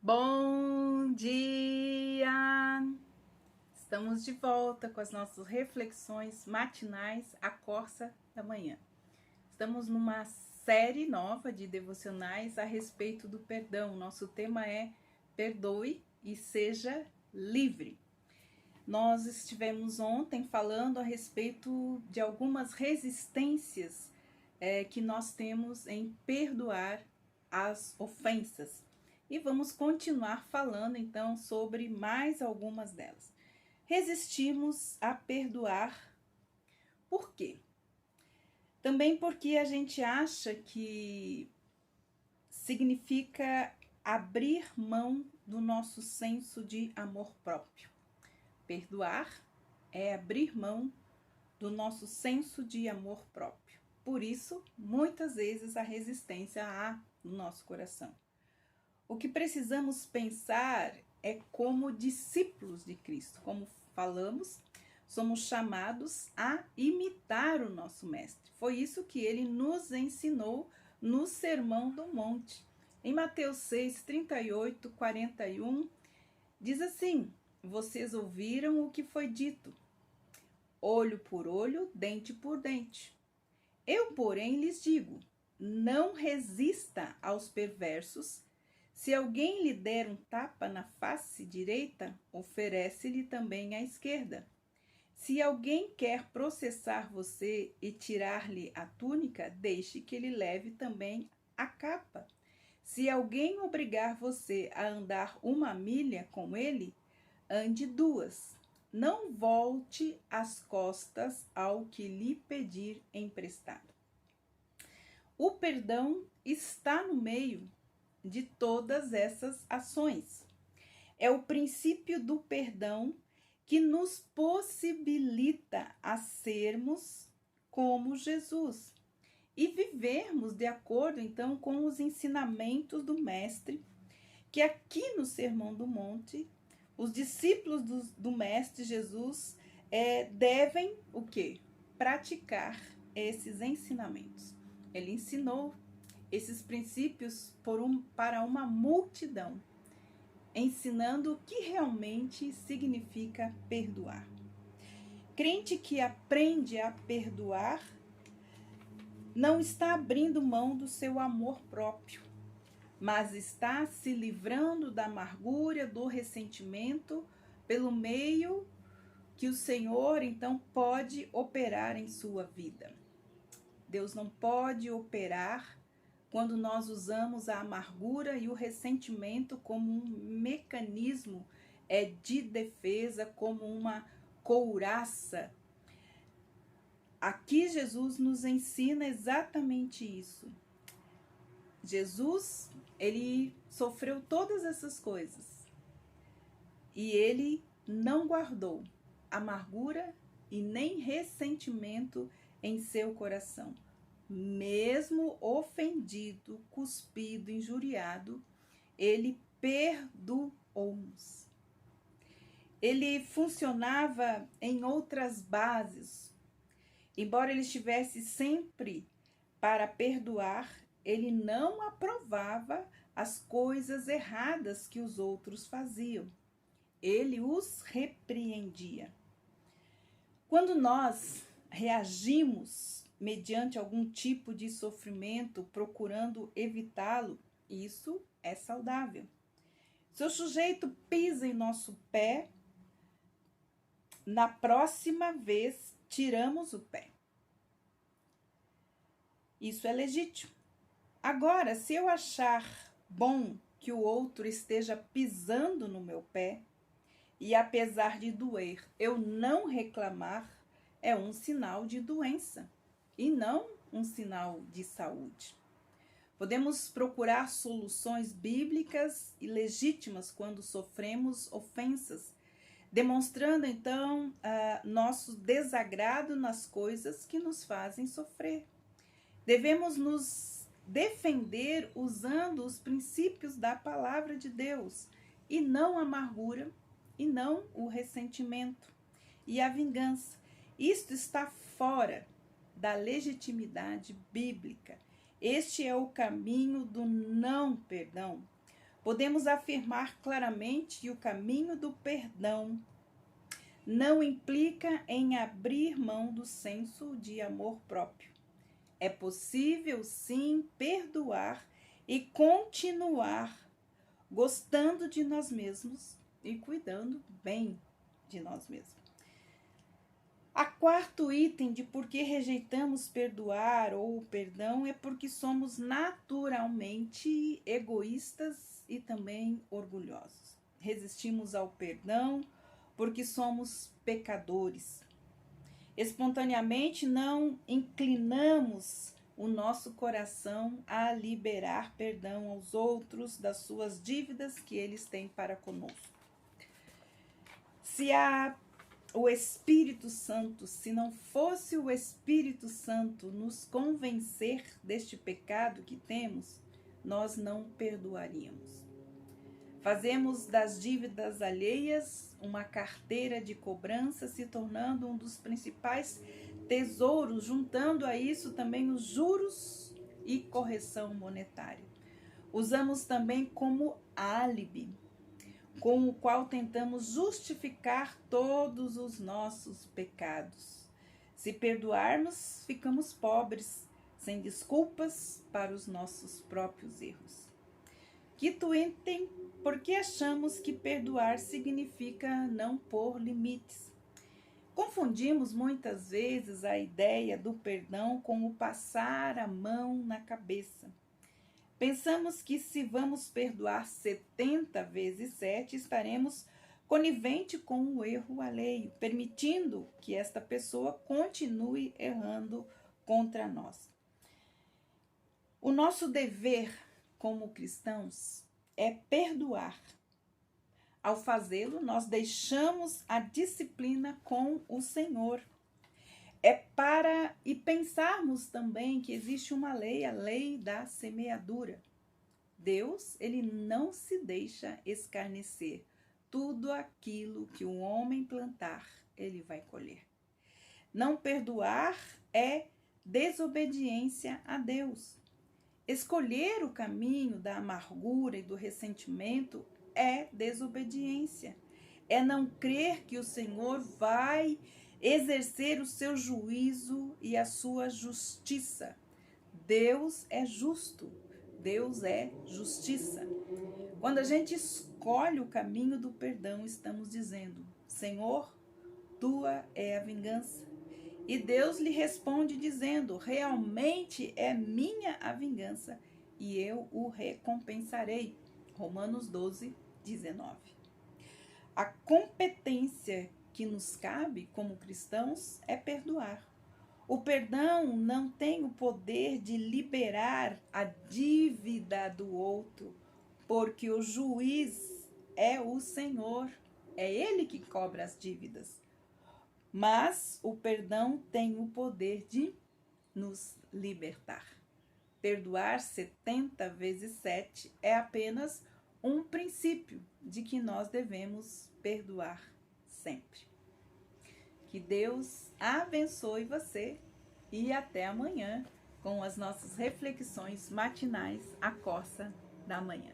Bom dia! Estamos de volta com as nossas reflexões matinais à Corsa da Manhã. Estamos numa série nova de devocionais a respeito do perdão. Nosso tema é Perdoe e Seja Livre. Nós estivemos ontem falando a respeito de algumas resistências que nós temos em perdoar as ofensas. E vamos continuar falando então sobre mais algumas delas. Resistimos a perdoar. Por quê? Também porque a gente acha que significa abrir mão do nosso senso de amor próprio. Perdoar é abrir mão do nosso senso de amor próprio. Por isso, muitas vezes a resistência há no nosso coração. O que precisamos pensar é como discípulos de Cristo. Como falamos, somos chamados a imitar o nosso Mestre. Foi isso que ele nos ensinou no Sermão do Monte. Em Mateus 6, 38, 41, diz assim: vocês ouviram o que foi dito, olho por olho, dente por dente. Eu, porém, lhes digo, não resista aos perversos. Se alguém lhe der um tapa na face direita, oferece-lhe também a esquerda. Se alguém quer processar você e tirar-lhe a túnica, deixe que ele leve também a capa. Se alguém obrigar você a andar 1 milha com ele, ande 2. Não volte as costas ao que lhe pedir emprestado. O perdão está no meio de todas essas ações. É o princípio do perdão que nos possibilita a sermos como Jesus e vivermos de acordo então com os ensinamentos do Mestre, que aqui no Sermão do Monte, os discípulos do Mestre Jesus devem o quê? Praticar esses ensinamentos. Ele ensinou esses princípios para uma multidão, ensinando o que realmente significa perdoar. Crente que aprende a perdoar não está abrindo mão do seu amor próprio, mas está se livrando da amargura, do ressentimento, pelo meio que o Senhor então pode operar em sua vida. Deus não pode operar quando nós usamos a amargura e o ressentimento como um mecanismo de defesa, como uma couraça. Aqui Jesus nos ensina exatamente isso. Jesus, ele sofreu todas essas coisas e ele não guardou amargura e nem ressentimento em seu coração. Mesmo ofendido, cuspido, injuriado, ele perdoou-nos. Ele funcionava em outras bases. Embora ele estivesse sempre para perdoar, ele não aprovava as coisas erradas que os outros faziam. Ele os repreendia. Quando nós reagimos mediante algum tipo de sofrimento, procurando evitá-lo, isso é saudável. Se o sujeito pisa em nosso pé, na próxima vez tiramos o pé. Isso é legítimo. Agora, se eu achar bom que o outro esteja pisando no meu pé, e apesar de doer, eu não reclamar, é um sinal de doença e não um sinal de saúde. Podemos procurar soluções bíblicas e legítimas quando sofremos ofensas, demonstrando então nosso desagrado nas coisas que nos fazem sofrer. Devemos nos defender usando os princípios da palavra de Deus e não a amargura e não o ressentimento e a vingança. Isto está fora da legitimidade bíblica. Este é o caminho do não perdão, podemos afirmar claramente que o caminho do perdão não implica em abrir mão do senso de amor próprio. É possível, sim, perdoar e continuar gostando de nós mesmos e cuidando bem de nós mesmos. A quarto item de por que rejeitamos perdoar ou o perdão é porque somos naturalmente egoístas e também orgulhosos. Resistimos ao perdão porque somos pecadores. Espontaneamente não inclinamos o nosso coração a liberar perdão aos outros das suas dívidas que eles têm para conosco. Se não fosse o Espírito Santo nos convencer deste pecado que temos, nós não perdoaríamos. Fazemos das dívidas alheias uma carteira de cobrança, se tornando um dos principais tesouros, juntando a isso também os juros e correção monetária. Usamos também como álibi, com o qual tentamos justificar todos os nossos pecados. Se perdoarmos, ficamos pobres, sem desculpas para os nossos próprios erros. Quito item, porque achamos que perdoar significa não pôr limites. Confundimos muitas vezes a ideia do perdão com o passar a mão na cabeça. Pensamos que se vamos perdoar 70 vezes 7, estaremos conivente com o erro alheio, permitindo que esta pessoa continue errando contra nós. O nosso dever como cristãos é perdoar. Ao fazê-lo, nós deixamos a disciplina com o Senhor. E pensarmos também que existe uma lei, a lei da semeadura. Deus, ele não se deixa escarnecer. Tudo aquilo que o homem plantar, ele vai colher. Não perdoar é desobediência a Deus. Escolher o caminho da amargura e do ressentimento é desobediência. É não crer que o Senhor vai exercer o seu juízo e a sua justiça. Deus é justo, Deus é justiça. Quando a gente escolhe o caminho do perdão, estamos dizendo: Senhor, tua é a vingança. E Deus lhe responde dizendo: realmente é minha a vingança e eu o recompensarei. Romanos 12, 19. A competência que nos cabe como cristãos é perdoar. O perdão não tem o poder de liberar a dívida do outro, porque o juiz é o Senhor, é Ele que cobra as dívidas. Mas o perdão tem o poder de nos libertar. Perdoar 70 vezes 7 é apenas um princípio de que nós devemos perdoar sempre. Que Deus abençoe você e até amanhã com as nossas reflexões matinais, a Corsa da Manhã.